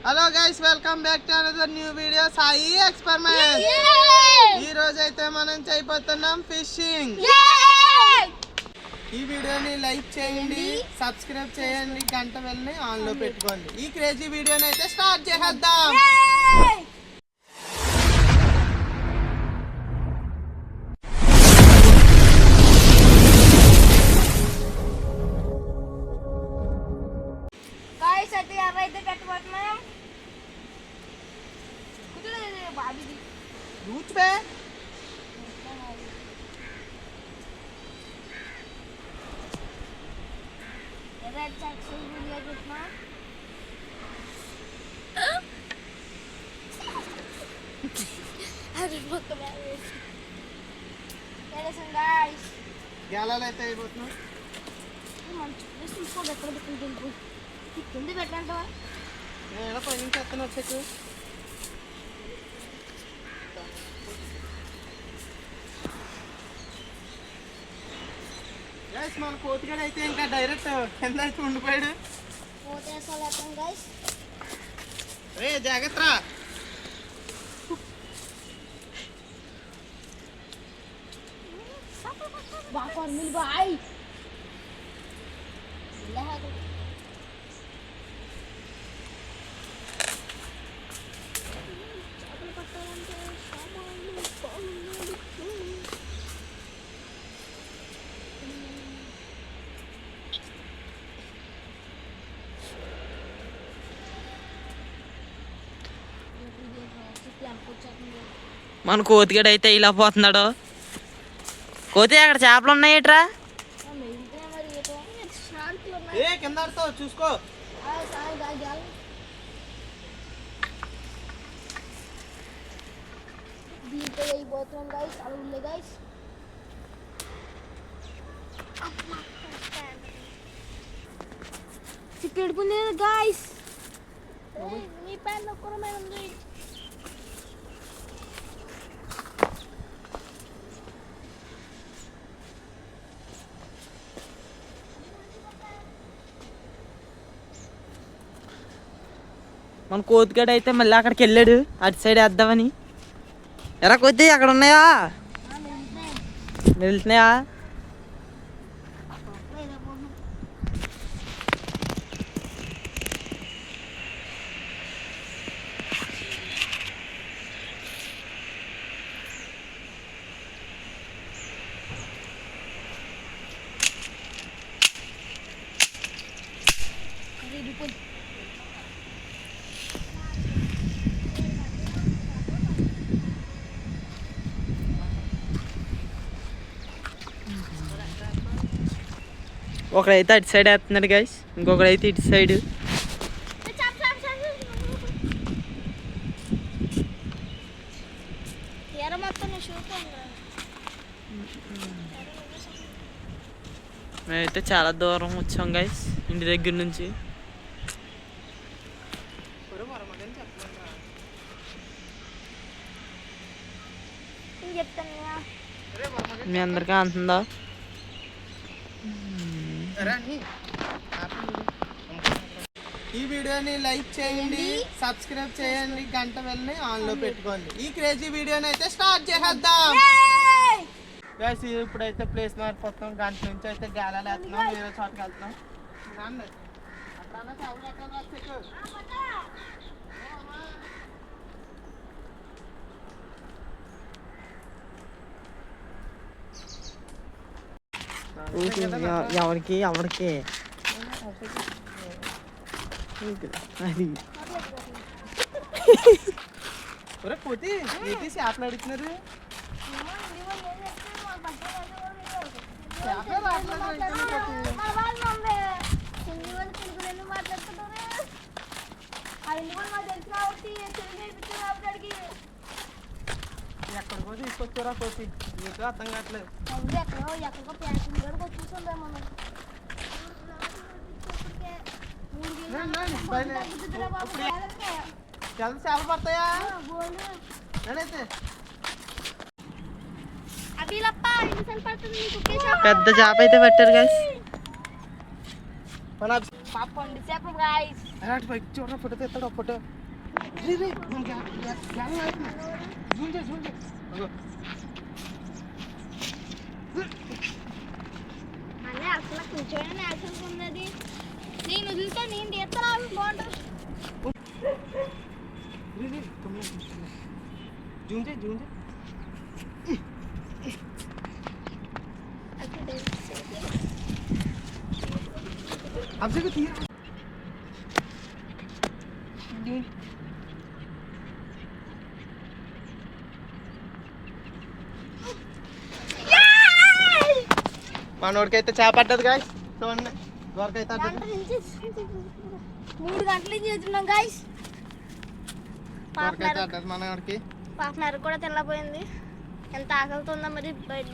Hello guys, welcome back to another new video Sai experiment. ఈ రోజు అయితే మనం చేయబోతున్నాం ఫిషింగ్. ఈ వీడియోని లైక్ చేయండి, సబ్స్క్రైబ్ చేయండి, గంట వెళ్ళి ఆన్ లో పెట్టుకోండి. ఈ క్రేజీ వీడియోని అయితే స్టార్ట్ చేద్దాం. గేలాలు అయితే అయిపోతున్నాం. నేను పైన చెత్తను వచ్చేకు మన కోతిగాడు అయితే ఇంకా డైరెక్ట్ కింద అయితే ఉండిపోయాడు. రే జాగ్రత్త. మన కోతిగడ అయితే ఇలా పోతున్నాడు. కోతి అక్కడ చేపలు ఉన్నాయట్రా? కింద చూసుకో. guys. Ni pen lo koro main ఉంది. మన కోతిగాడు అయితే మళ్ళీ అక్కడికి వెళ్ళాడు, అటు సైడ్ వేద్దామని. ఎరా కోతి అక్కడ ఉన్నాయా? వెళ్తున్నాయా? ఒకడైతే అటు సైడ్ వేస్తున్నాడు గైస్, ఇంకొకడైతే ఇటు సైడ్. మేమైతే చాలా దూరం వచ్చాం గైస్ ఇంటి దగ్గర నుంచి. మీ అందరికీ అంతుందా? ఈ వీడియోని లైక్ చేయండి, సబ్స్క్రైబ్ చేయండి, గంట వెళ్ళి ఆన్ లో పెట్టుకోండి. ఈ క్రేజీ వీడియోని అయితే స్టార్ట్ చేద్దాం. ఇప్పుడైతే ప్లేస్ మారిపోతాం. గంట నుంచి అయితే గాలాలు వేస్తున్నాం, వేరే చోటకి వెళ్తున్నాం. ఎవరికి ఎవరికి ఒరే పోతే ఏంటి చేపలు అడుగుతున్నారు? ఎక్కడికో తీసుకొచ్చారా కోతి? నీకు అర్థం కావట్లేదు. చేపలు పడతాయా? పెద్ద చేప అయితే పట్టారు guys. Papan di siapa guys? అలాంటి పైకి చూడరా ఫోటో తెస్తాడు ఒక ఫోటో జూమ్ చేయి అన్నీ అసలు కూర్చోని యాక్షన్ ఉన్నది నేను వదిలితే నేను తీస్తాను బాగుంటుంది జూమ్ చేయి అబ్జర్వ్ తీయ మనోడికైతే చేపట్టదు గాయస్ చూడండి దొరకైతే 3 గంటల నుంచి చేస్తున్నాం గాయస్ దొరకైతే అడ్డది మనోడికి పాప మెర కూడా తినలేకపోయింది ఎంత ఆకలితో ఉందో మరి బయట